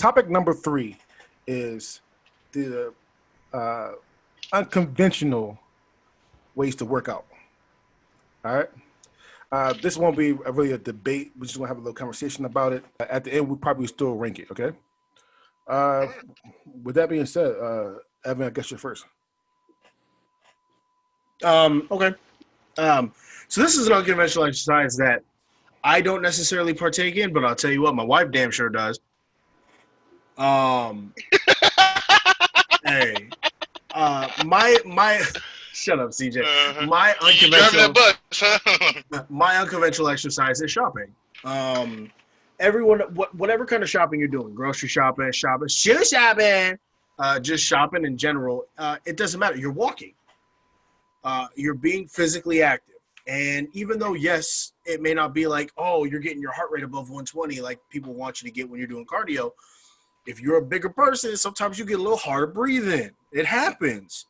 topic number 3 is the unconventional ways to work out. All right. This won't be really a debate. We just want to have a little conversation about it. At the end, we'll probably still rank it. Okay. With that being said, Evan, I guess you're first. Okay. So this is an unconventional exercise that I don't necessarily partake in, but I'll tell you what, my wife damn sure does. Hey, my shut up, CJ. My unconventional bus, huh? My unconventional exercise is shopping. Everyone, whatever kind of shopping you're doing, grocery shopping, shoe shopping, just shopping in general, it doesn't matter. You're walking. You're being physically active. And even though, yes, it may not be like, oh, you're getting your heart rate above 120 like people want you to get when you're doing cardio. If you're a bigger person, sometimes you get a little harder breathing. It happens.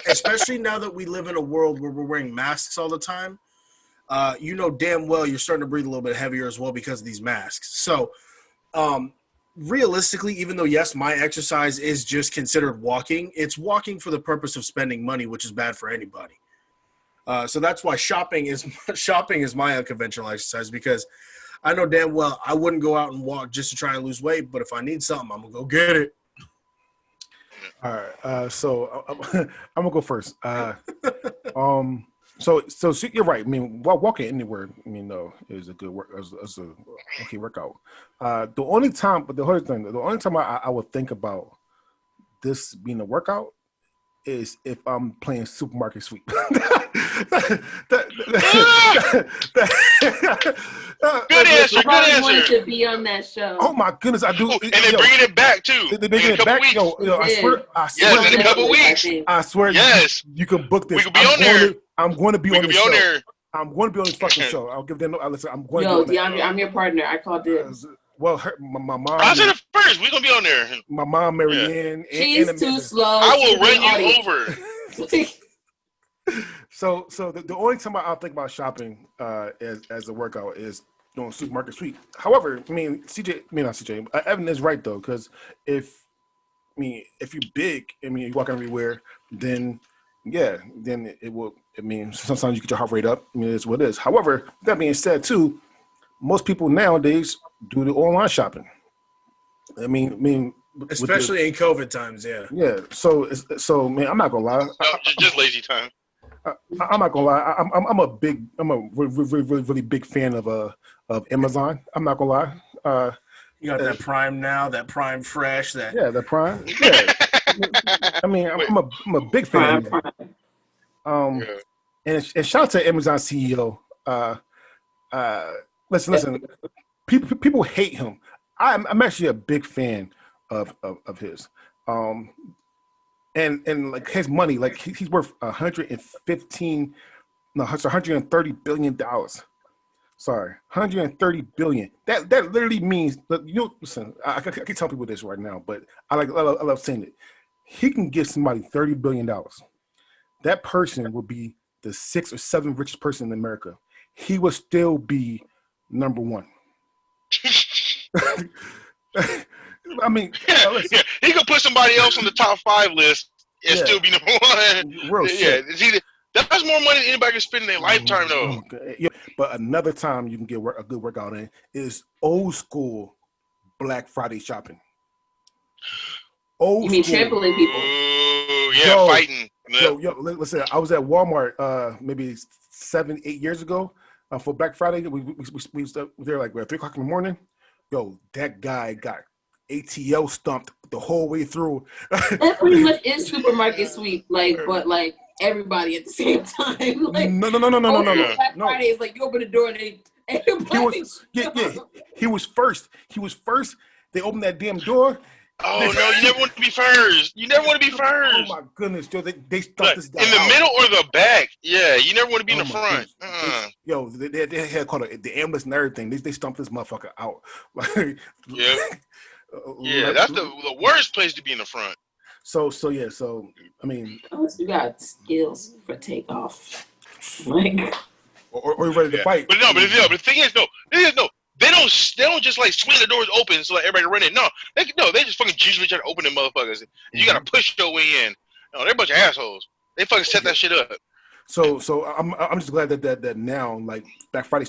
Especially now that we live in a world where we're wearing masks all the time. You know damn well you're starting to breathe a little bit heavier as well because of these masks. So realistically, even though, yes, my exercise is just considered walking, it's walking for the purpose of spending money, which is bad for anybody. So that's why shopping is my unconventional exercise, because I know damn well I wouldn't go out and walk just to try and lose weight, but if I need something, I'm going to go get it. All right. So I'm going to go first. So you're right. I mean, walking anywhere, is a good work. Is a okay workout. The only time I would think about this being a workout is if I'm playing Supermarket Sweep. Good answer. I wanted to be on that show. Oh my goodness, I do. And they're bringing it back too. They're bringing it back. Yo, I swear. Yes, in a couple weeks. I swear. Yes, you can book this. We could be on there. I'm going to be on the show. There. I'm going to be on this fucking show. I'll give them. Listen, I'm going. Yo, DeAndre, I'm your partner. I called it. Well, my mom. I said it first. We're gonna be on there. My mom, Marianne. She's and too slow. I will run you over. So the only time I'll think about shopping as a workout is doing Supermarket Sweep. However, Evan is right though, because if you're big, you walk everywhere, then it will. Sometimes you get your heart rate up. It's what it is. However, that being said too, most people nowadays do the online shopping. Especially in COVID times, yeah. Yeah. So man, I'm not gonna lie. Just lazy time. I'm not gonna lie. I'm a really big fan of Amazon. I'm not gonna lie. You got that Prime now, that Prime Fresh, that the Prime. Yeah. I'm a big fan. And shout out to Amazon CEO. Listen. People hate him. I'm actually a big fan of his. And like his money, like he's worth $130 billion. Sorry, $130 billion. That literally means, listen. I can tell people this right now, but I love saying it. He can give somebody $30 billion. That person will be the 6th or 7th richest person in America. He will still be number one. He could put somebody else on the top 5 list and still be number one. Real shit. That's more money than anybody can spend in their lifetime, though. Yeah, but another time you can get a good workout in is old school Black Friday shopping. You mean trampling people? Ooh, yeah, fighting. Yo, listen, I was at Walmart maybe 7-8 years ago for Black Friday. We was there like 3:00 in the morning. Yo, that guy got ATL stumped the whole way through. That pretty much is Supermarket Sweep, but everybody at the same time. Like, no. Black Friday is like you open the door and he was first. They opened that damn door. Oh no! You never want to be first. Oh my goodness, Joe! They stumped this guy in the out. middle or the back. Yeah, you never want to be in the front. Yo, they had called the ambulance and everything. They stumped this motherfucker out. Yeah. Yeah, that's the worst place to be in the front. So unless you got skills for takeoff, like, or you're ready to fight. But the thing is, they don't don't just like swing the doors open so like everybody run in. No, they just fucking gingerly try to open them motherfuckers. You gotta push your way in. No, they're a bunch of assholes. They fucking set that shit up. So I'm just glad that now like Black Friday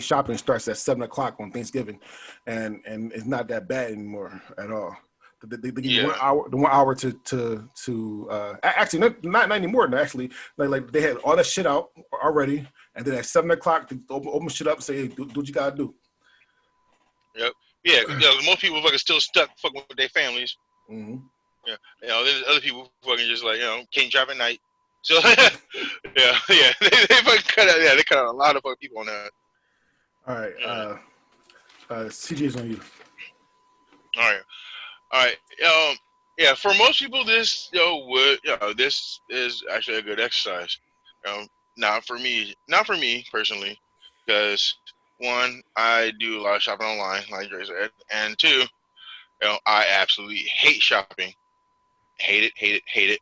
shopping starts at 7 o'clock on Thanksgiving, and it's not that bad anymore at all. They give you 1 hour to actually not anymore. Actually, like they had all that shit out already, and then at 7 o'clock they open shit up and say, hey, do what you gotta do. Yep. Yeah. Most people fucking still stuck fucking with their families. Mm-hmm. Yeah. There's other people fucking just like can't drive at night. So yeah. They fucking cut out. Yeah, they cut out a lot of fucking people on that. All right. CJ's on you. All right. Yeah. For most people, this this is actually a good exercise. Not for me personally, because one, I do a lot of shopping online, like Dre said, and two, I absolutely hate shopping. Hate it.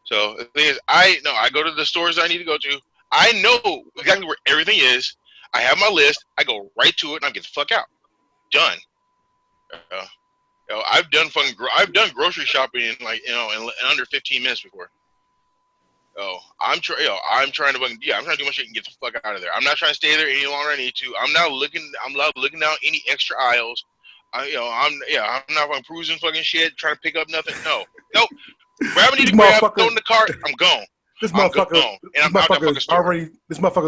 So the thing is, I go to the stores I need to go to. I know exactly where everything is. I have my list. I go right to it, and I get the fuck out. Done. I've done grocery shopping in in under 15 minutes before. I'm trying to I'm trying to do my shit and get the fuck out of there. I'm not trying to stay there any longer than I need to. I'm not looking down any extra aisles. I'm not fucking cruising fucking shit, trying to pick up nothing. Nope. Grab what I need to grab, throw in the cart, I'm gone. This motherfucker's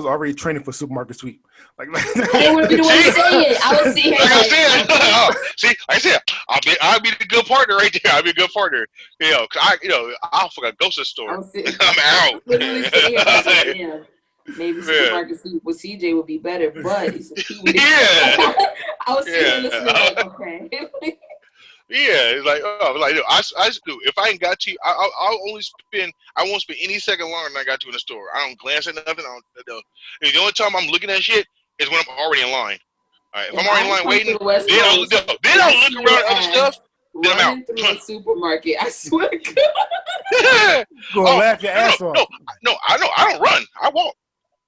already training for supermarket sweep. Like I didn't want to be the one to say it. I was seeing. See, I said, I'll be the good partner right there. I'll be a good partner. I'll fucking go to the store. I'm out. Yeah. Maybe supermarket sweep with CJ would be better, but I was sitting listening like, okay. Yeah, it's like I do. If I ain't got to, I won't spend any second longer than I got to in the store. I don't glance at nothing. The only time I'm looking at shit is when I'm already in line. All right, if I'm already in line waiting, then I'll look around at other stuff. Then I'm out. Through a supermarket, I swear to God. Go laugh your ass off. No, I don't run. I walk.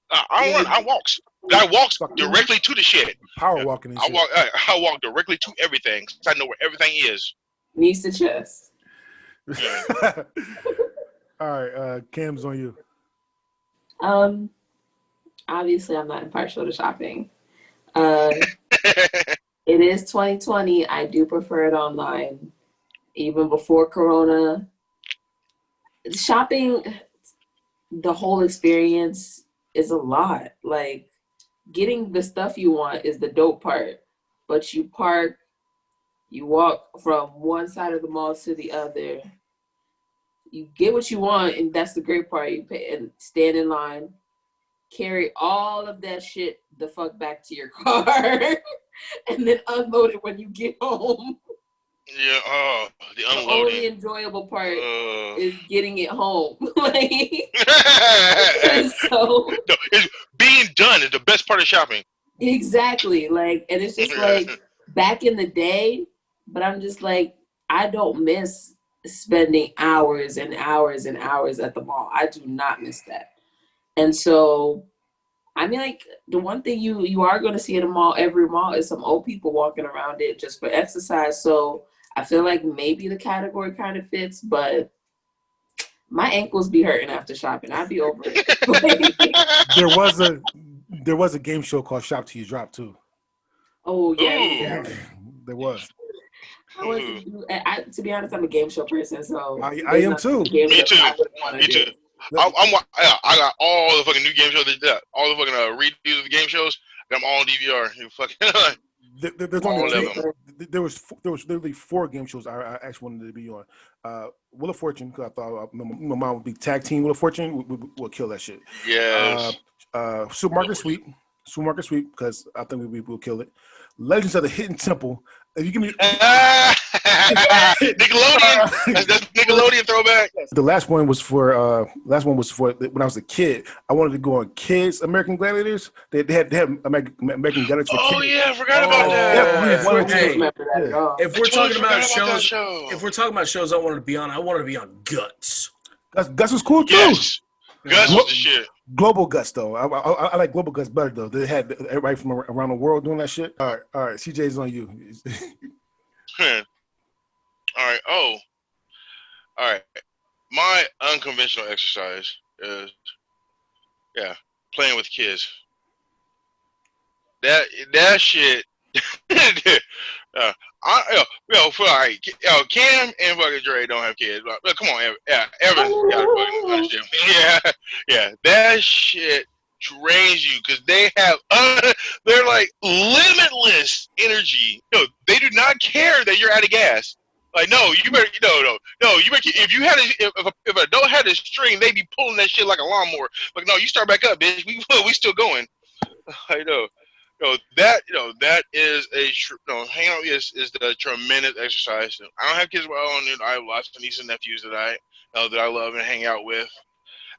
I don't run. I walks. I walks directly to the shit. Power walking. I walk directly to everything. I know where everything is. Knees to chest. Yeah. All right, Cam's on you. Obviously, I'm not impartial to shopping. It is 2020. I do prefer it online. Even before Corona, shopping, the whole experience is a lot. Like, getting the stuff you want is the dope part, but you park, you walk from one side of the mall to the other, you get what you want, and that's the great part. You pay and stand in line, carry all of that shit the fuck back to your car, and then unload it when you get home. Yeah, the unloading. The only enjoyable part is getting it home. So being done is the best part of shopping. Exactly. Like, and it's just like back in the day, but I'm just like, I don't miss spending hours and hours and hours at the mall. I do not miss that. And so, I mean, like, the one thing you are going to see at a mall, every mall, is some old people walking around it just for exercise. So I feel like maybe the category kind of fits, but my ankles be hurting after shopping. I'd be over it. There was a game show called Shop Till You Drop too. Oh yeah. There was. To be honest, I'm a game show person, so I am too. Me too. I got all the fucking new game shows. All the fucking redos of the game shows. Got them all on DVR. You fucking. There was literally 4 game shows I actually wanted to be on. Wheel of Fortune, because I thought my mom would be tag team Wheel of Fortune. We'll kill that shit. Yes. Supermarket Sweep, because I think we will kill it. Legends of the Hidden Temple. If you give me Nickelodeon, that's Nickelodeon throwback. The last one was for when I was a kid. I wanted to go on Kids American Gladiators. They had American Gladiators for kids. Oh yeah, I forgot about that. If we're talking about shows I wanted to be on Guts. Gus was cool too. Yes. Gus was the shit. Global Guts though. I like Global Guts better though. They had everybody from around the world doing that shit. All right. CJ's on you. All right. Oh, all right. My unconventional exercise is playing with kids. That shit. For all right, Cam and fucking Dre don't have kids. But come on, Evan, yeah, that shit drains you because they have they're like limitless energy. They do not care that you're out of gas. Like, no, you better, no, you better. If you had if an adult had a string, they'd be pulling that shit like a lawnmower. Like, no, you start back up, bitch. We still going. I know. That is hanging out is the tremendous exercise. I don't have kids of my own. I have lots of nieces and nephews that I love and hang out with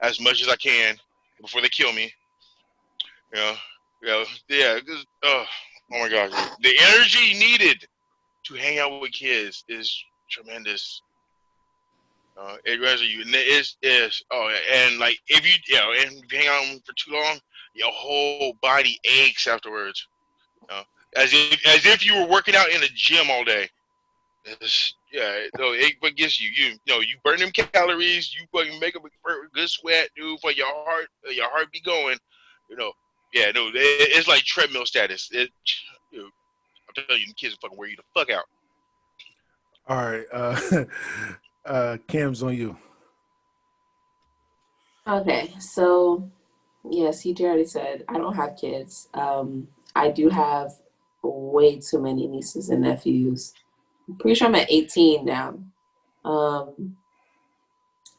as much as I can before they kill me. Oh my God, the energy needed to hang out with kids is tremendous. It rests you, and and like if you and if you hang out for too long, your whole body aches afterwards. As if you were working out in a gym all day. It gets you. You burn them calories. You fucking make a good sweat, dude, for your heart be going. It's like treadmill status. I'm telling you, the kids will fucking wear you the fuck out. All right, Cam's on you. Okay, so yes, CJ already said I don't have kids. I do have way too many nieces and nephews. I'm pretty sure I'm at 18 now.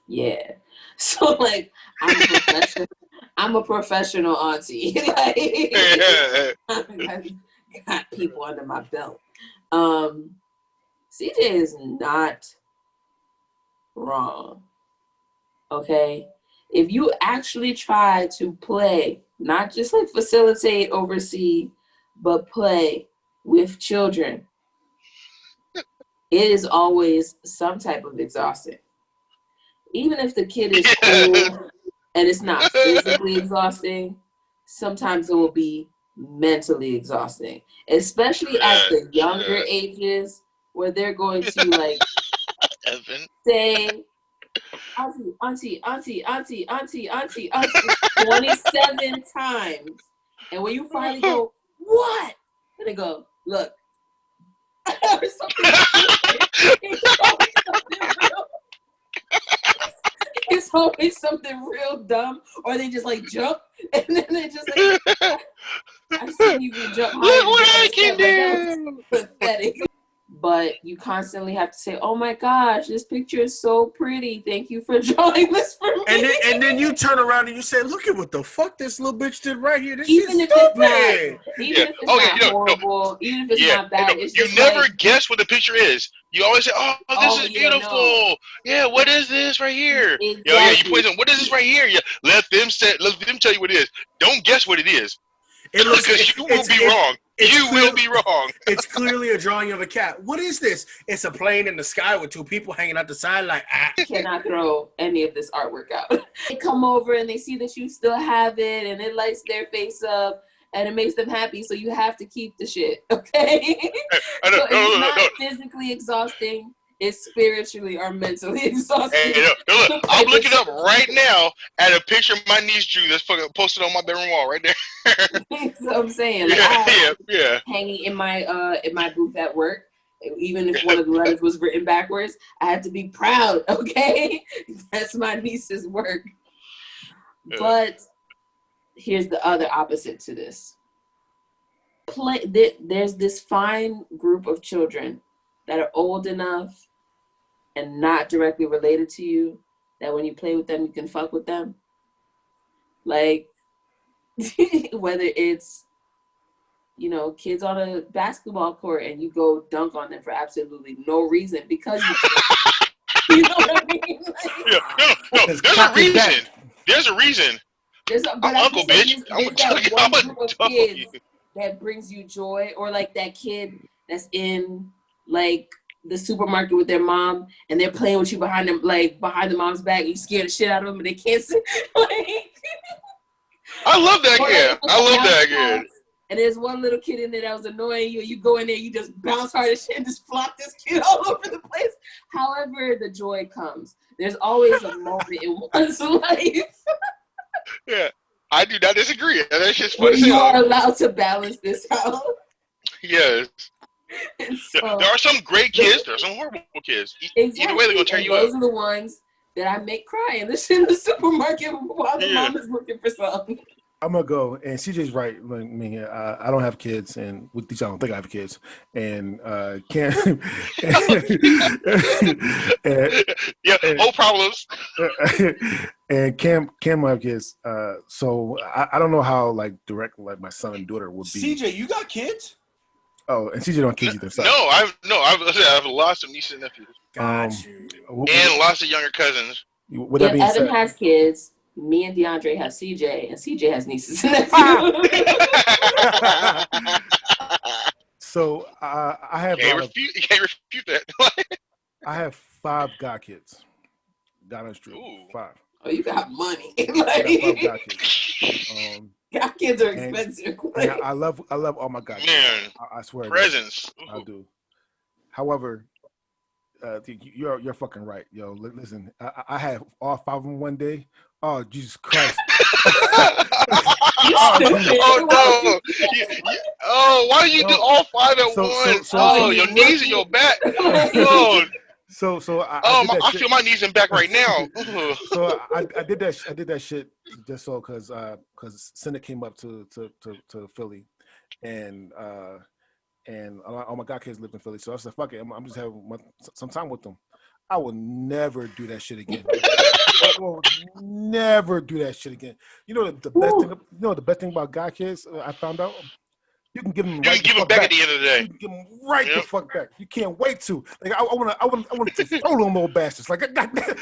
Yeah. So like I'm a professional auntie. Like, I got people under my belt. CJ is not wrong. Okay? If you actually try to play, not just like facilitate, oversee, but play with children, it is always some type of exhausting. Even if the kid is cool and it's not physically exhausting, sometimes it will be mentally exhausting, especially at the younger ages where they're going to like say auntie 27 times, and when you finally go, what? And they go, look, it's always something real dumb, or they just like jump, and then they just like, I've seen you jump higher. Look what I can do. Pathetic. But you constantly have to say, "Oh my gosh, this picture is so pretty. Thank you for drawing this for me." And then you turn around and you say, "Look at what the fuck this little bitch did right here. This even shit's if stupid." it's not horrible, even if it's not bad, it's you just never like, guess what the picture is. You always say, "Oh, this is beautiful." No. Yeah, what is this right here? Exactly. You point them. What is this right here? Yeah, let them tell you what it is. Don't guess what it is. Because you will be wrong. You will be wrong. It's clearly a drawing of a cat. What is this? It's a plane in the sky with two people hanging out the side like, ah. I cannot throw any of this artwork out. They come over and they see that you still have it, and it lights their face up, and it makes them happy, so you have to keep the shit, okay? So it's not physically exhausting. It's spiritually or mentally exhausting. Hey, look, I'm looking up right now at a picture my niece drew that's fucking posted on my bedroom wall right there. So I'm saying, like, hanging in my booth at work, even if one of the letters was written backwards, I had to be proud, okay? That's my niece's work. But here's the other opposite to this. There's this fine group of children that are old enough and not directly related to you, that when you play with them, you can fuck with them. Like, whether it's, kids on a basketball court and you go dunk on them for absolutely no reason because you can. You know what I mean? Like, there's a reason. There's a reason. I'm Uncle Bitch. I'm group of kids that brings you joy, or like that kid that's in like the supermarket with their mom and they're playing with you behind the mom's back. You scare the shit out of them and they can't see. Like, I love that kid. I love that kid. And there's one little kid in there that was annoying you. You go in there, you just bounce hard as shit and just flop this kid all over the place. However, the joy comes. There's always a moment in one's life. Yeah, I do not disagree. That's just where funny. You are allowed to balance this out. Yes. So, there are some great kids. There are some horrible kids. Exactly. Either way, they're gonna tear you up. Those are the ones that I make cry in the supermarket while the mom is looking for something. I'm gonna go, and CJ's right. I mean, I don't have kids, and with these, I don't think I have kids, and can't. Whole problems. And Cam have kids, so I don't know how like direct like my son and daughter would be. CJ, you got kids? Oh, and CJ don't have kids either. Sorry. No, I've lots of nieces and nephews, And lots of younger cousins. With that being Evan said, has kids. Me and DeAndre have CJ, and CJ has nieces and nephews. So I have. You can't refute that. I have 5 god kids. God is true. 5. Oh, you got money. I got 5 god kids. God kids are expensive. And I love all my god kids. Man, I swear. presents. I do. However, you're fucking right, yo. Listen, I have all 5 of them one day. Oh, Jesus Christ. Oh no! Why do you do all 5 at once? Your knees and your back. Oh. So I feel my knees and back right now. So I did that shit just so because Senna came up to Philly, and all my god kids lived in Philly. So I said, fuck it, I'm just having some time with them. I will never do that shit again. I will never do that shit again. You know the best thing. You know the best thing about god kids. I found out. You can give them right. You can give them back at the end of the day. You can give them right the fuck back. You can't wait to. Like I want to throw them little bastards. Like I got there.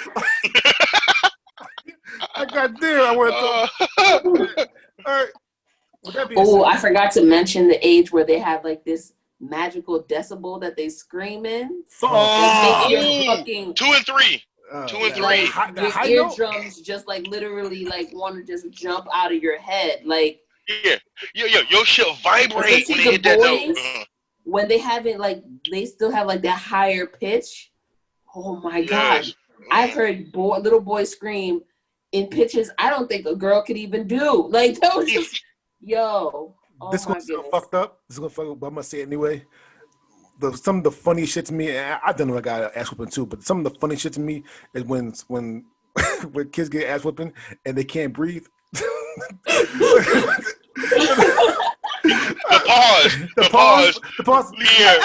I want to. All right. Oh, I forgot to mention the age where they have like this magical decibel that they scream in. Fucking 2 and 3. 2 and 3. Like, your eardrums just like literally like want to just jump out of your head. Like your shit vibrate when they hit that note. When they haven't like they still have like that higher pitch. Oh my god! I've heard little boys scream in pitches I don't think a girl could even do. Like that was just yo. Oh this one's so fucked up. This is gonna fuck up, but I'm gonna say it anyway. Some of the funny shit to me, and I don't know I got ass whooping too, but some of the funny shit to me is when when kids get ass whooping and they can't breathe. The pause. Yeah.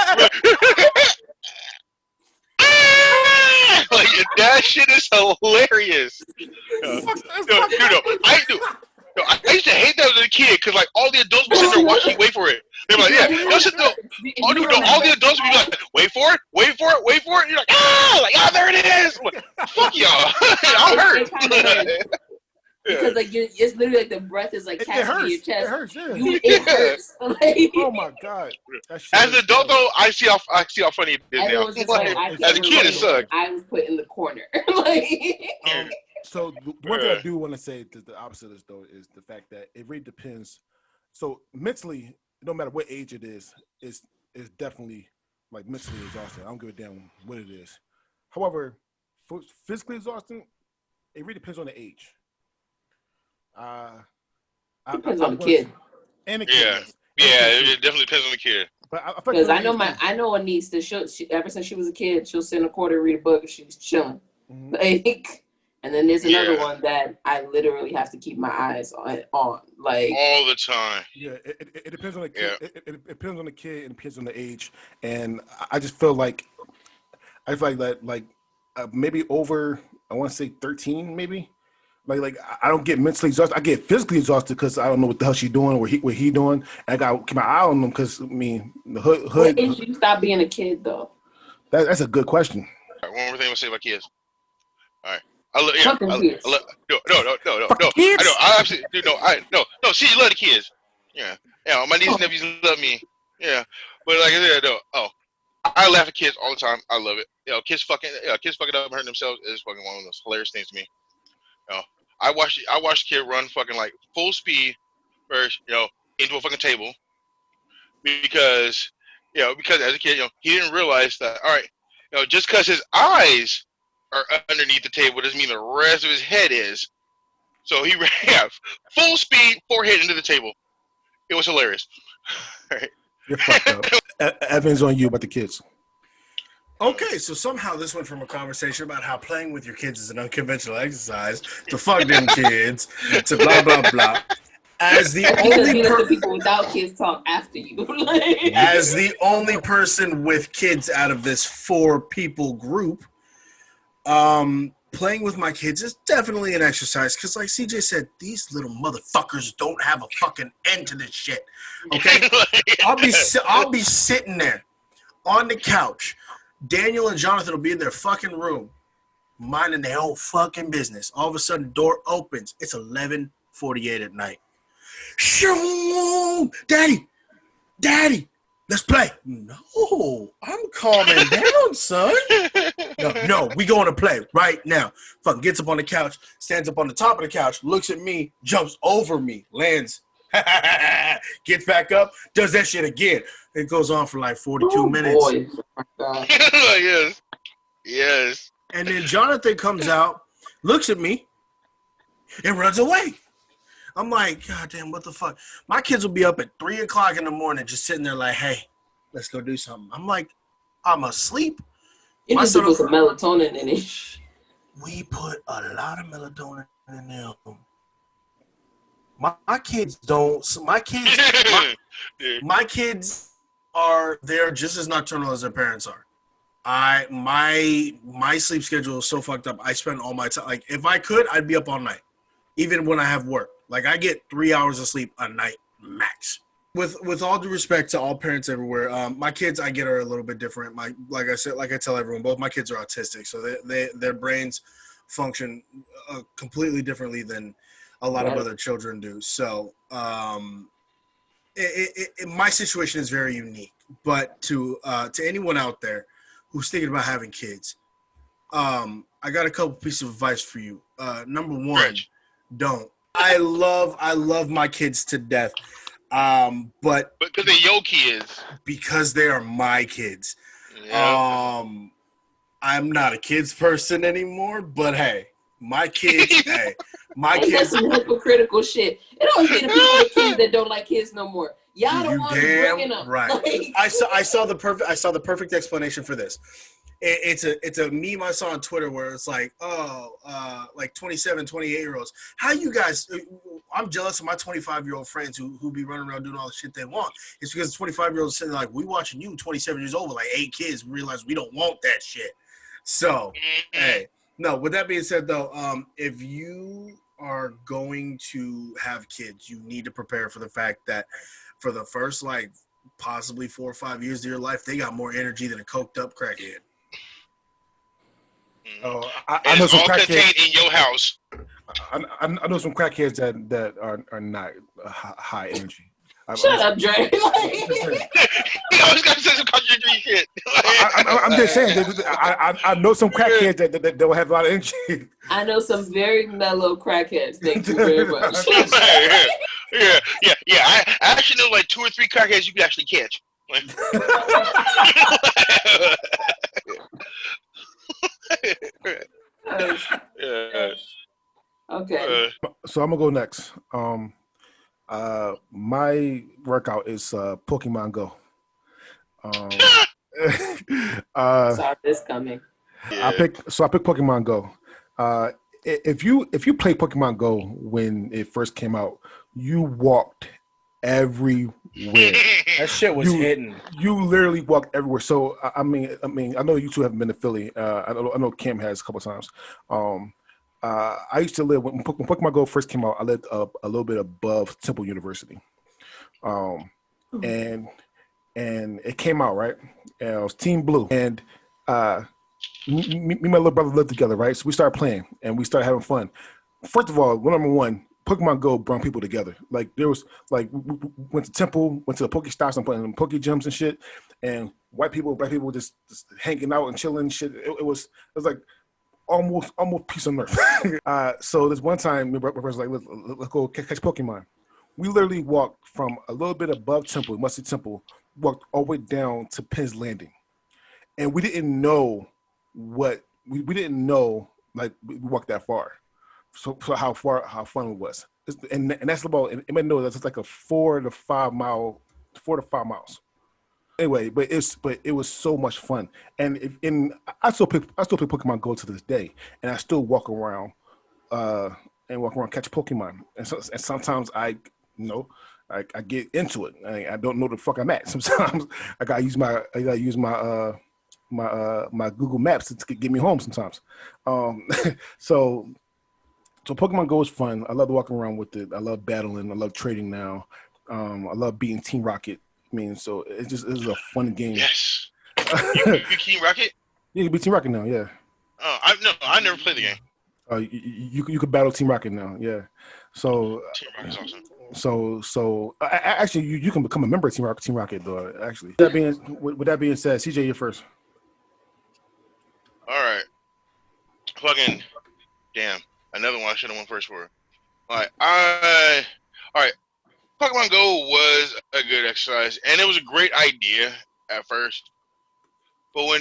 Like that shit is hilarious. I used to hate that as a kid because like all the adults would sit there watching you wait for it. They were like, yeah, all the adults would be like, wait for it. And you're like, there it is. Like, fuck y'all. I'm hurt. Because like it's literally like the breath is like catching in your chest. It hurts. Yeah. It hurts. Like, oh my god. As an adult though, I see how funny it is now. As a kid, it sucked. I was put in the corner. Like. So the one thing I do want to say the opposite of this though is the fact that it really depends. So mentally, no matter what age it is definitely like mentally exhausting. I don't give a damn what it is. However, for physically exhausting, it really depends on the age. Depends on the kid. And the kid. Yeah, it definitely depends on the kid. Because I know a niece that ever since she was a kid, she'll sit in a corner, read a book, and she's chilling. Mm-hmm. Like, and then there's another one that I literally have to keep my eyes on like all the time. Yeah, it depends on the kid. Yeah. It depends on the kid and it depends on the age. And I just feel like that maybe over I want to say 13 maybe. Like I don't get mentally exhausted. I get physically exhausted because I don't know what the hell she doing or what he doing. And I got to keep my eye on them because I mean the hood. What age you stop being a kid though? That's a good question. All right, one more thing I'm gonna say about kids. All right. No. I absolutely no. See, you love the kids. Yeah. My nieces and nephews love me. Yeah. But like I said, I laugh at kids all the time. I love it. Kids fucking up and hurting themselves is fucking one of the most hilarious things to me. I watched the kid run fucking like full speed first, into a fucking table because because as a kid, he didn't realize that all right, just because his eyes are underneath the table doesn't mean the rest of his head is. So he ran full speed, forehead into the table. It was hilarious. Right. You're fucked up. Evan's on you about the kids. Okay, so somehow this went from a conversation about how playing with your kids is an unconventional exercise to fuck them kids to blah blah blah. As the only people without kids talk after you. As the only person with kids out of this 4 people group, playing with my kids is definitely an exercise because, like CJ said, these little motherfuckers don't have a fucking end to this shit. Okay, I'll be sitting there on the couch. Daniel and Jonathan will be in their fucking room, minding their own fucking business. All of a sudden, door opens. It's 11:48 at night. Shoo! Daddy, let's play. No, I'm calming down, son. No, we going to play right now. Fucking gets up on the couch, stands up on the top of the couch, looks at me, jumps over me, lands, gets back up, does that shit again. It goes on for like 42 minutes. Boy. Yes. And then Jonathan comes out, looks at me, and runs away. I'm like, God damn, what the fuck? My kids will be up at 3 o'clock in the morning just sitting there like, hey, let's go do something. I'm like, I'm asleep. You need to put some melatonin in it. We put a lot of melatonin in them. My kids don't. My kids are they're just as nocturnal as their parents are. My sleep schedule is so fucked up. I spend all my time. Like if I could, I'd be up all night, even when I have work. Like I get 3 hours of sleep a night max. With all due respect to all parents everywhere, my kids I get are a little bit different. Like I tell everyone, both my kids are autistic, so their brains function completely differently than a lot of other children do. So my situation is very unique. But to anyone out there who's thinking about having kids, I got a couple pieces of advice for you. Number one, don't. I love my kids to death. But because they're your kids. Because they are my kids. Yeah. I'm not a kids person anymore, but hey, my kids, my kids. That's some hypocritical shit. It always be the people with kids that don't like kids no more. Y'all don't want to bring them. Right. Like, I saw the perfect explanation for this. It's a meme I saw on Twitter where it's like, like 27, 28-year-olds. How you guys, I'm jealous of my 25-year-old friends who be running around doing all the shit they want. It's because the 25-year-olds sitting there like, we watching you 27 years old with like 8 kids realize we don't want that shit. So, hey, no, with that being said though, if you are going to have kids, you need to prepare for the fact that for the first like possibly 4 or 5 years of your life, they got more energy than a coked up crackhead. Oh, I know some crackheads in your house. I know some crackheads that are not high energy. Shut up, Dre. I was gonna say some contradictory shit. I'm just saying. I know some crackheads that don't have a lot of energy. I know some very mellow crackheads. Thank you very much. Yeah. I actually know like 2 or 3 crackheads you can actually catch. Okay. So I'm gonna go next. My workout is Pokemon Go. Saw this coming. I picked Pokemon Go. If you play Pokemon Go when it first came out, you walked everywhere. That shit was hidden. You literally walked everywhere. So I mean, I know you two haven't been to Philly. I know Kim has a couple of times. I used to live when Pokemon Go first came out. I lived a little bit above Temple University, and it came out right. And it was Team Blue, and me and my little brother lived together, right? So we started playing and we started having fun. First of all, number one, Pokemon Go brought people together. Like there was like we went to Temple, went to the Pokestops and playing Poke Gyms and shit, and white people, black people just hanging out and chilling and shit. It was like almost peace on earth. So this one time, we were like, let's go catch Pokemon. We literally walked from a little bit above Temple, Musty Temple, walked all the way down to Penn's Landing, and we didn't know what we didn't know. Like we walked that far, so how fun it was, and that's about. And I know that's like a 4 to 5 miles. Anyway, but it was so much fun, and I still play Pokemon Go to this day, and I still walk around, catch Pokemon, and sometimes I get into it. I don't know the fuck I'm at. Sometimes I gotta use my my Google Maps to get me home. Sometimes, so Pokemon Go is fun. I love walking around with it. I love battling. I love trading now. I love beating Team Rocket. I mean, so it's a fun game. Yes. You Team Rocket? Yeah, you can beat Team Rocket now. Yeah. Oh, I never played the game. You could battle Team Rocket now. Yeah. So Team Rocket's awesome. Actually, you can become a member of Team Rocket though. Actually, with that being said, CJ, you're first. All right. Fucking damn. Another one I should have went first for. All right. Pokemon Go was a good exercise, and it was a great idea at first. But when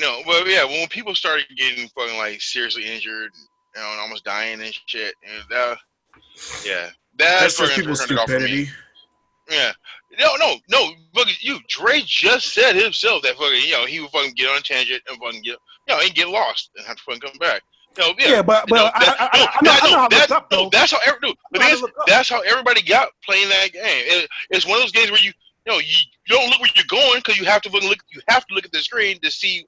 people started getting fucking like seriously injured, and almost dying and shit, and that's just people's stupidity. Yeah, no. Fucking you, Dre just said himself that fucking he would fucking get on a tangent and fucking get lost and have to fucking come back. That's how everybody got playing that game. It's one of those games where you don't look where you're going because you have to look. You have to look at the screen to see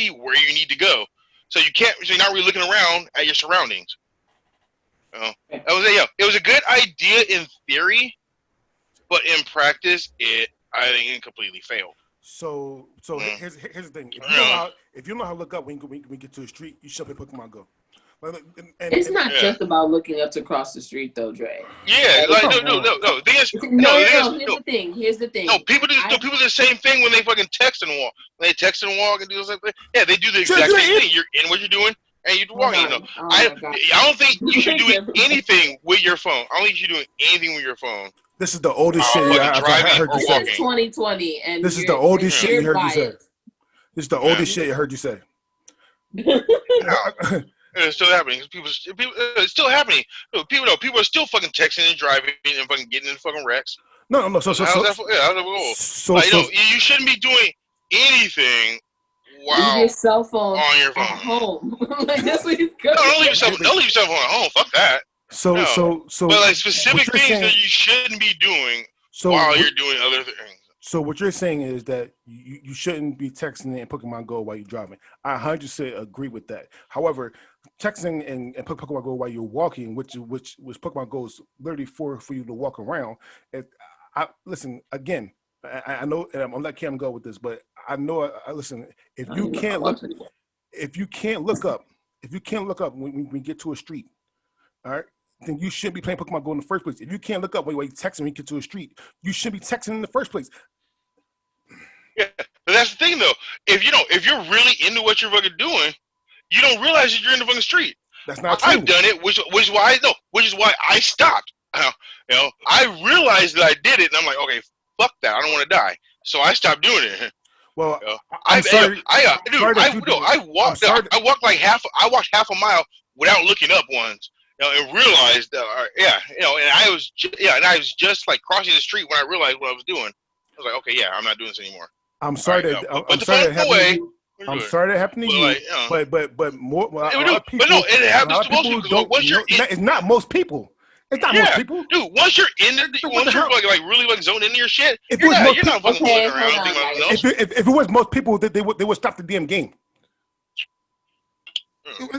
where you need to go. So you're not really looking around at your surroundings. It was a good idea in theory, but in practice, I think it completely failed. So here's the thing. If you know how to look up when we get to the street, you should play Pokemon Go. It's not just about looking up to cross the street, though, Dre. Yeah, like no. Here's the thing. No, people do the same thing when they fucking text and walk. When they text and walk and do something. Yeah, they do the exact same thing. You're in what you're doing and you're walking. I don't think you should do anything with your phone. I don't think you should do anything with your phone. This is the oldest shit I heard you say. This is 2020, and this is the oldest shit you heard you say. This is the oldest shit I heard you say. It's still happening. It's still happening. People are still fucking texting and driving and fucking getting in fucking wrecks. No. You shouldn't be doing anything while your cell phone on your phone at home. Like that's what he's good. No, don't leave your cell phone at home. Fuck that. But like specific things that you shouldn't be doing while you're doing other things. So what you're saying is that you shouldn't be texting in Pokemon Go while you're driving. I 100% agree with that. However, texting and Pokemon Go while you're walking, which Pokemon Go is literally for you to walk around. Listen again. I know, and I'm gonna let Cam go with this, but I know. Listen, if you can't look up when we get to a street, all right, then you shouldn't be playing Pokemon Go in the first place. If you can't look up while you're texting when you get to a street, you shouldn't be texting in the first place. Yeah, but that's the thing though. If you're really into what you're fucking doing, you don't realize that you're in the fucking street. That's not true. I've done it, which is why I stopped. I realized that I did it, and I'm like, okay, fuck that. I don't want to die, so I stopped doing it. Well, I walked half a mile without looking up once. And realized that, and I was just like crossing the street when I realized what I was doing. I was like, okay, yeah, I'm not doing this anymore. I'm sorry that happened to you. But more. It happens to most people. It's not most people. It's not most people. Dude, once you're in there, once you're like really like zoned into your shit, you're not fucking looking around thinking about nothing else. If it was most people, they would stop the damn game.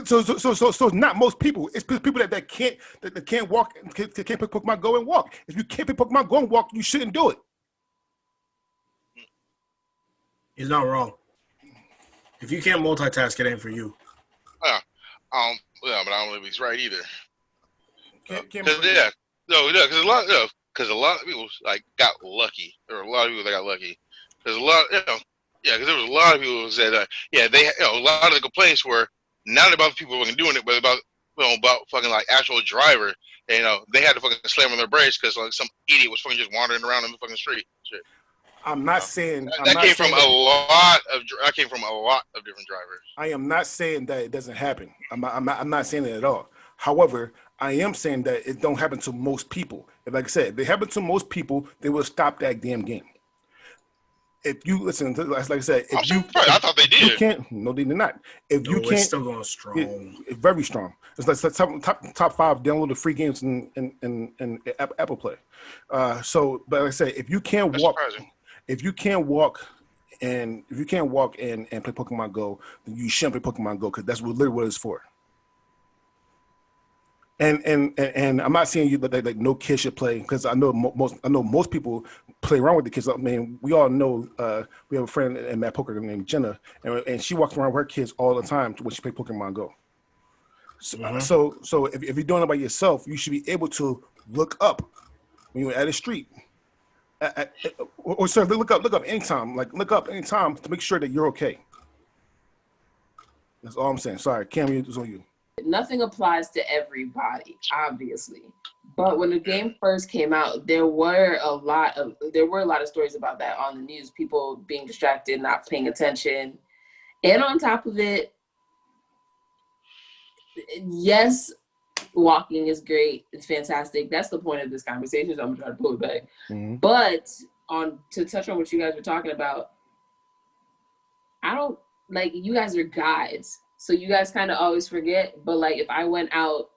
So it's not most people. It's people that can't walk, can't pick Pokemon Go and walk. If you can't pick Pokemon Go and walk, you shouldn't do it. He's not wrong. If you can't multitask, it ain't for you. But I don't believe he's right either. Because a lot of people like got lucky. There were a lot of people that got lucky. There's a lot, because there was a lot of people who said, a lot of the complaints were, not about the people fucking doing it, but about about fucking like actual driver. And, they had to fucking slam on their brakes because like some idiot was fucking just wandering around in the fucking street. Shit. I'm not saying That came from a lot of different drivers. I am not saying that it doesn't happen. I'm not saying it at all. However, I am saying that it don't happen to most people. And like I said, if it happened to most people, they will stop that damn game. If you listen, like I said, I thought they did. You can't. No, they did not. If you can't, it's still going strong. It's very strong. It's like top 5 downloaded free games in Apple Play. So, but like I said, if you can't walk, if you can't walk and play Pokemon Go, then you shouldn't play Pokemon Go because that's literally what it's for. And I'm not saying you like no kid should play because I know most people play around with the kids. I mean, we all know we have a friend in Mad Poker named Jenna, and she walks around with her kids all the time when she plays Pokemon Go. So if you're doing it by yourself, you should be able to look up when you're at a street. Or sorry, look up anytime. Like look up anytime to make sure that you're okay. That's all I'm saying. Sorry, Cam, it's on you. Nothing applies to everybody, obviously. But when the game first came out, there were a lot of stories about that on the news. People being distracted, not paying attention, and on top of it, yes, walking is great. It's fantastic. That's the point of this conversation. So I'm gonna try to pull it back. Mm-hmm. But to touch on what you guys were talking about, I don't like you guys are guys. So you guys kind of always forget, but like if I went out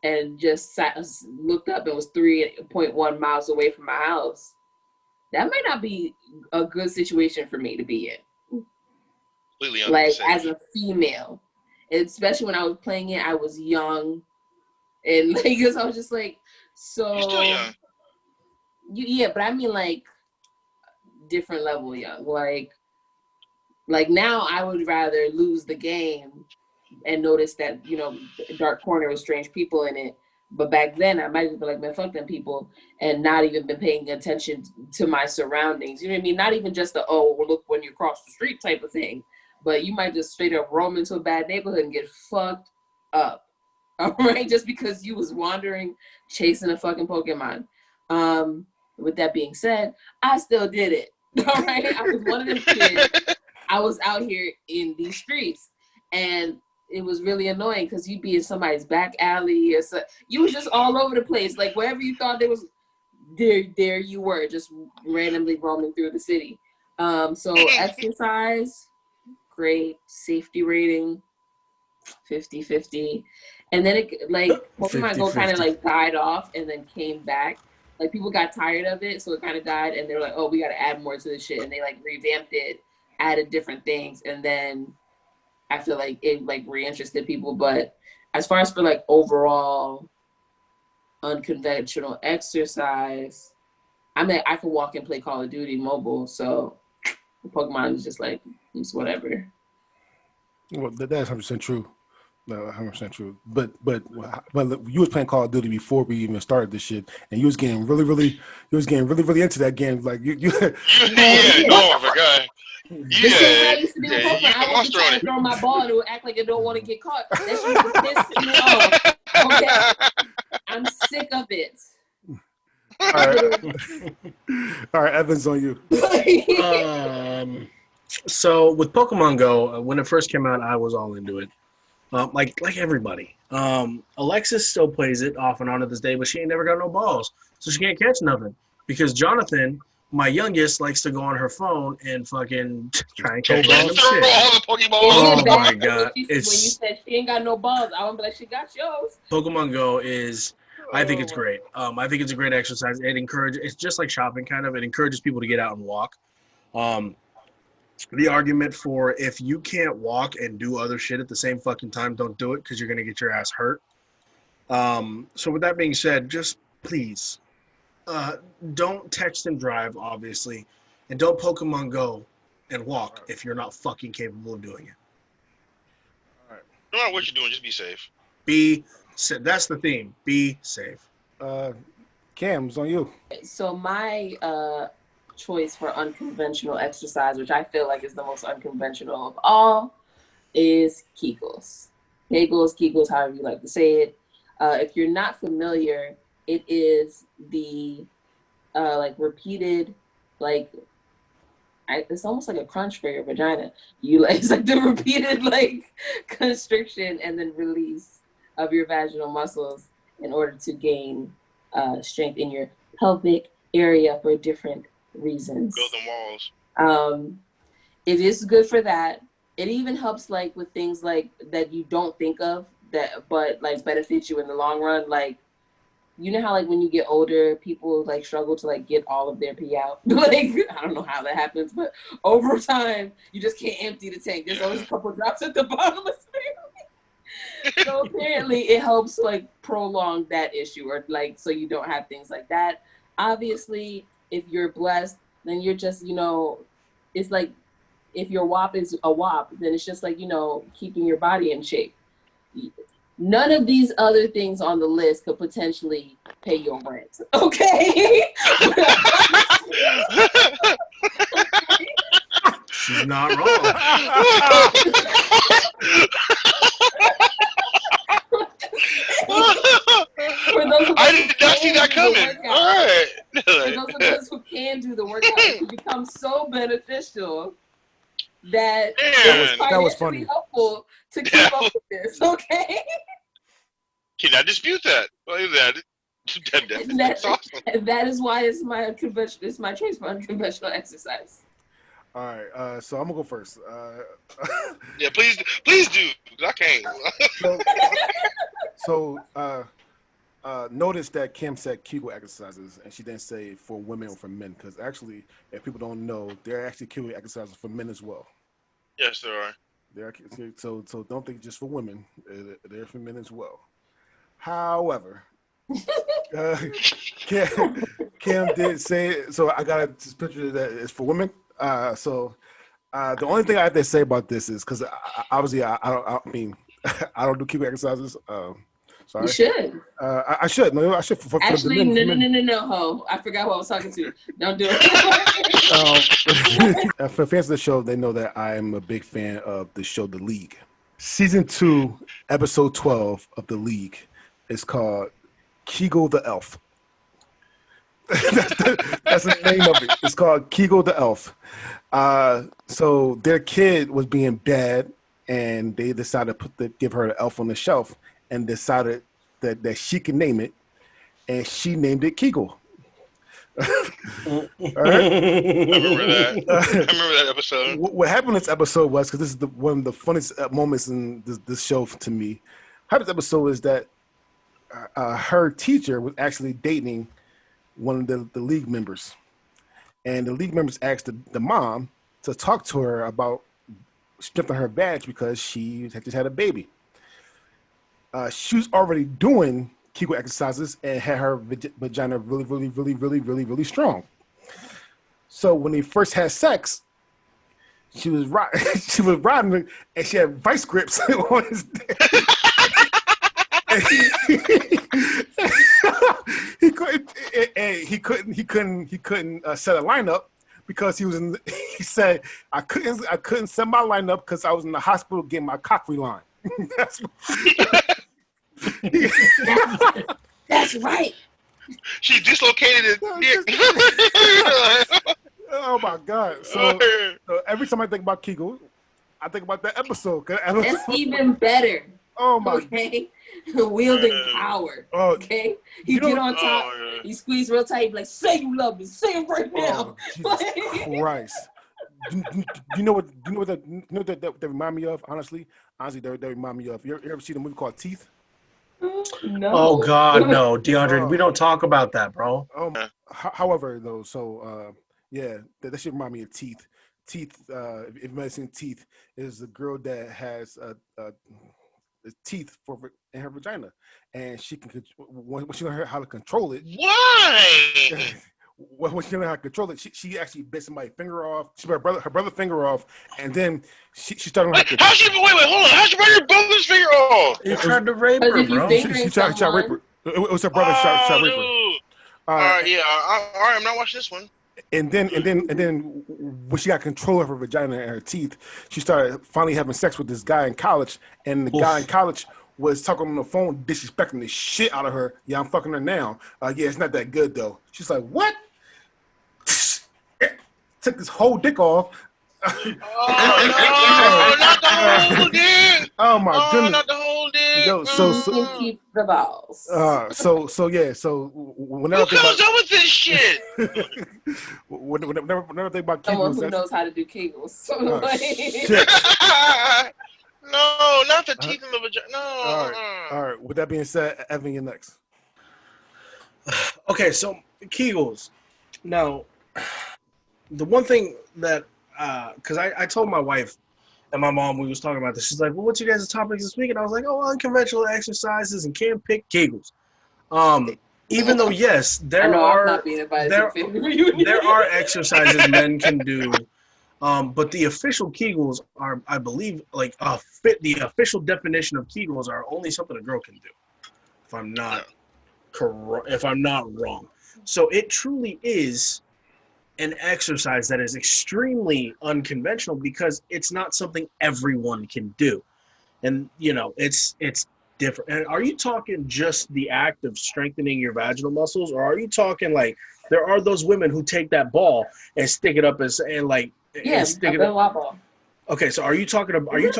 and just looked up and was 3.1 miles away from my house, that might not be a good situation for me to be in. Completely like as a female, especially when I was playing it, I was young, and like I was just like, so. You're still young. Yeah, but I mean like different level young, Like now, I would rather lose the game and notice that, dark corner with strange people in it. But back then, I might have been like, man, fuck them people, and not even been paying attention to my surroundings. You know what I mean? Not even just look when you cross the street type of thing. But you might just straight up roam into a bad neighborhood and get fucked up. All right? Just because you was wandering, chasing a fucking Pokemon. With that being said, I still did it. All right? I was one of them kids. I was out here in these streets, and it was really annoying because you'd be in somebody's back alley or so. You was just all over the place. Like wherever you thought there was, there you were, just randomly roaming through the city. So exercise, great. Safety rating, 50-50. And then it Pokemon Go kind of like died off and then came back. Like people got tired of it, so it kind of died, and they're like, oh, we got to add more to this shit, and they like revamped it. Added different things, and then I feel like it like reinterested people. But as far as for like overall unconventional exercise, I mean I can walk and play Call of Duty mobile, so Pokemon is just like it's whatever. Well, that's 100% true. No, 100% true. But you was playing Call of Duty before we even started this shit, and you was getting really into that game. Like you. Oh my god. The same way I used to be with Pokemon. I was trying to throw my ball and it would act like it don't want to get caught. That shit used to piss me off. Okay, I'm sick of it. All right, Evans, on you. So with Pokemon Go, when it first came out, I was all into it. Like everybody. Alexis still plays it off and on to this day, but she ain't never got no balls, so she can't catch nothing because Jonathan, my youngest, likes to go on her phone and fucking try and catch random shit. Oh my god! When you said she ain't got no balls, I was like, she got yours. Pokemon Go is, I think it's great. I think it's a great exercise. It's just like shopping, kind of. It encourages people to get out and walk. The argument for if you can't walk and do other shit at the same fucking time, don't do it because you're gonna get your ass hurt. So with that being said, just please. Don't text and drive, obviously, and don't Pokemon Go and walk if you're not fucking capable of doing it. All right. No matter what you're doing, just be safe. That's the theme. Be safe. Cam, it's on you. So my choice for unconventional exercise, which I feel like is the most unconventional of all, is Kegels. Kegels, however you like to say it. If you're not familiar, it is the like repeated, like it's almost like a crunch for your vagina. It's like the repeated like constriction and then release of your vaginal muscles in order to gain strength in your pelvic area for different reasons. Building walls. It is good for that. It even helps like with things like that you don't think of that, but like benefit you in the long run. Like, you know how like when you get older, people like struggle to like get all of their pee out. Like, I don't know how that happens, but over time, you just can't empty the tank. There's always a couple drops at the bottom of the So apparently it helps like prolong that issue, or like so you don't have things like that. Obviously, if you're blessed, then you're just, it's like if your WAP is a WAP, then it's just like, keeping your body in shape. None of these other things on the list could potentially pay your rent. Okay? She's not wrong. I did not see that coming. All right. For those of us who can do the workout, it can become so beneficial that that was funny. Helpful to keep up with this. Okay. Can I dispute that? That's awesome. That is why it's my convention. It's my choice for unconventional exercise. All right, so I'm gonna go first. Yeah, please do. I can't. So notice that Kim said Kegel exercises, and she didn't say for women or for men, because actually, if people don't know, there are actually Kegel exercises for men as well. Yes, there are. So don't think just for women; they're for men as well. However, Kim did say, so I got this picture that is for women. So the only thing I have to say about this is because obviously I don't do Kegel exercises. Sorry. You should. I should. No, I should. Actually, no, ho. I forgot who I was talking to. Don't do it. For fans of the show, they know that I am a big fan of the show The League. Season 2, episode 12 of The League is called Kegel the Elf. That's the name of it. It's called Kegel the Elf. So their kid was being bad, and they decided to give her an elf on the shelf, and decided that she can name it, and she named it Kegel. All right? I remember that episode. What happened in this episode was, because this is one of the funniest moments in this show to me. How this episode is that her teacher was actually dating one of the league members, and the league members asked the mom to talk to her about stripping her badge because she had just had a baby. She was already doing Kegel exercises and had her vagina really strong. So when they first had sex, she was riding her, and she had vice grips on his dick. He couldn't set a lineup because he said I couldn't set my lineup because I was in the hospital getting my cock relined. That's right. She dislocated his dick. Oh my God. So every time I think about Kegel, I think about that episode. That's even better. Oh my. Okay. Wielding power. Okay. He get on top. He squeeze real tight. Like, say you love me. Say it right now. Jesus Christ. Do you know what that remind me of? Honestly, they remind me of. You ever see the movie called Teeth? No. Oh God, no, DeAndre. We don't talk about that, bro. However, though, so yeah, that should remind me of Teeth. Teeth. If you've ever seen Teeth, is the girl that has teeth in her vagina, and she can when she learned how to control it. Why? When she learned how to control it, she actually bit somebody's finger off. She bit her brother's finger off, and then she started. Wait, hold on. How'd she bite her brother's finger off? He tried to rape her, bro. She tried to rape her. It was her brother shot rape her. All right, yeah. All right, I'm not watching this one. And then when she got control of her vagina and her teeth, she started finally having sex with this guy in college. And the guy in college was talking on the phone, disrespecting the shit out of her. Yeah, I'm fucking her now. Yeah, it's not that good though. She's like, what? Took this whole dick off. Oh no! Not the whole dick. Oh my goodness! Not the whole dick. Yo, You can keep the balls. So whenever Who comes up with this shit? whenever I think about Someone Kegels, who knows how to do Kegels. shit. No, not the teeth in the vagina. No. All right. With that being said, Evan, you're next. Okay, so Kegels. Now, the one thing that, because I told my wife and my mom, we was talking about this. She's like, well, what's your guys' topics this week? And I was like, oh, unconventional exercises and can't pick Kegels. Even though, yes, there are exercises men can do. But the official Kegels are, I believe, like the official definition of Kegels are only something a girl can do. If I'm not wrong. So it truly is an exercise that is extremely unconventional because it's not something everyone can do. And, it's different. And are you talking just the act of strengthening your vaginal muscles, or are you talking like there are those women who take that ball and stick it up and like stick it up? Ball. Okay, so are you talking about Kegels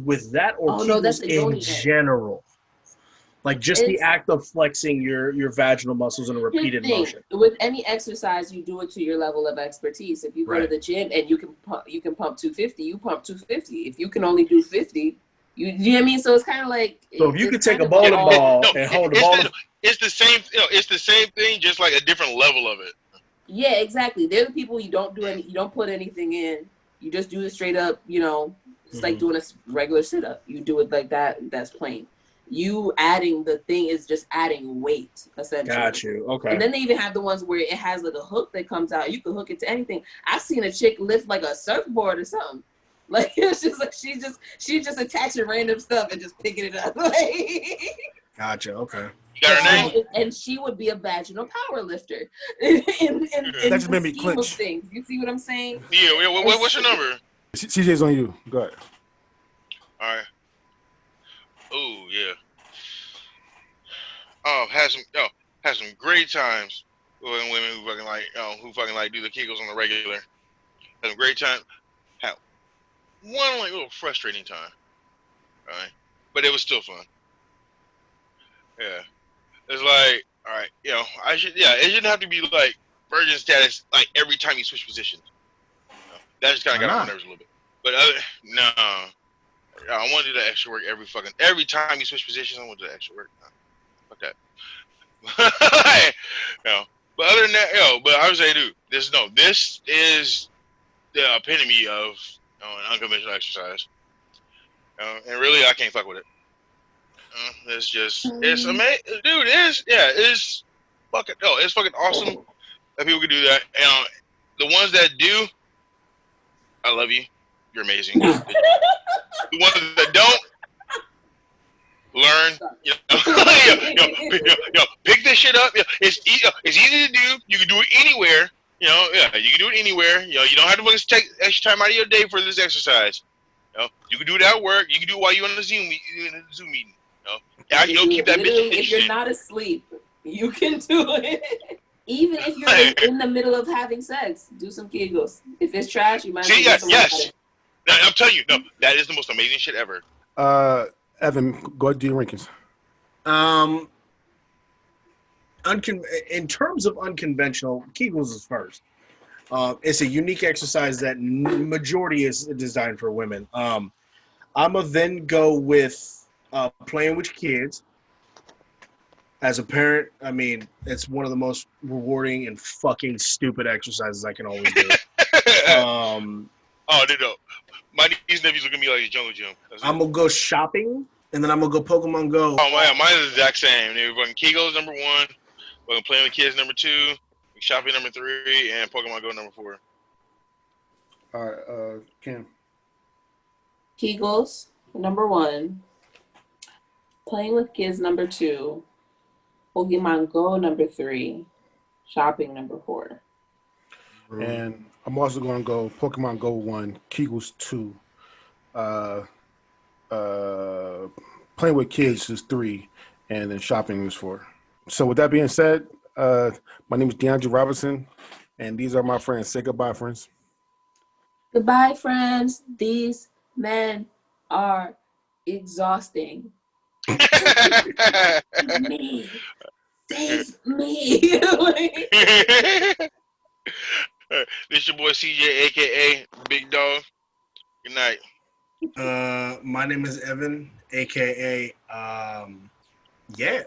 with that, or Kegels in general? Like just the act of flexing your vaginal muscles in a repeated motion. With any exercise, you do it to your level of expertise. If you go to the gym and you can pump 250, you pump 250. If you can only do 50, you know what I mean? So it's kind of like. So if you could take a bowling ball and hold the ball. It's the same. It's the same thing, just like a different level of it. Yeah, exactly. They're the people you don't put anything in. You just do it straight up. It's like doing a regular sit up. You do it like that. That's plain. You adding the thing is just adding weight, essentially. Got you. Okay. And then they even have the ones where it has like a hook that comes out. You can hook it to anything. I've seen a chick lift like a surfboard or something. Like it's just like she's just attaching random stuff and just picking it up. Gotcha. Okay. And she would be a vaginal power lifter. In that just made me clinch. Things. You see what I'm saying? Yeah. What's your number? CJ's on you. Go ahead. All right. Oh yeah. Had some great times with women who fucking like do the Kegels on the regular. Had some great time. Had one like little frustrating time. Right, but it was still fun. Yeah, it's like all right, it shouldn't have to be like virgin status like every time you switch positions. That just kind of got on my nerves a little bit. But no. I want to do the extra work every time you switch positions. I want to do the extra work. Fuck that. But other than that, but I would say, dude, this is the epitome of an unconventional exercise. And really, I can't fuck with it. It's amazing, dude. It's fucking awesome that people can do that. And the ones that do, I love you. You're amazing. The ones that don't learn, pick this shit up. It's easy to do. You can do it anywhere. You can do it anywhere. You don't have to take extra time out of your day for this exercise. You can do it at work. You can do it while you're on the Zoom meeting. Keep that bitch. If you're not asleep, you can do it. Even if you're in the middle of having sex, do some Kegels. If it's trash, you might. Yes. I'm telling you, that is the most amazing shit ever. Evan, go ahead, do your rankings. In terms of unconventional, Kegels is first. It's a unique exercise that majority is designed for women. I'm gonna then go with playing with your kids. As a parent, I mean, it's one of the most rewarding and fucking stupid exercises I can always do. No. My niece and nephews look at me like a jungle gym. I'm going to go shopping, and then I'm going to go Pokemon Go. Oh, man, mine is the exact same. They're fucking Kegels number 1, we're going to play with kids number 2, shopping number 3, and Pokemon Go number 4. All right, Kim. Kegels, number 1. Playing with kids, number 2. Pokemon Go, number 3. Shopping number 4. And I'm also going to go Pokemon Go 1, Kegels 2, playing with kids is 3, and then shopping is 4. So with that being said, my name is DeAndre Robinson, and these are my friends. Say goodbye, friends. Goodbye, friends. These men are exhausting. Save me. Save me. This your boy CJ, aka Big Dog. Good night. My name is Evan, aka yeah.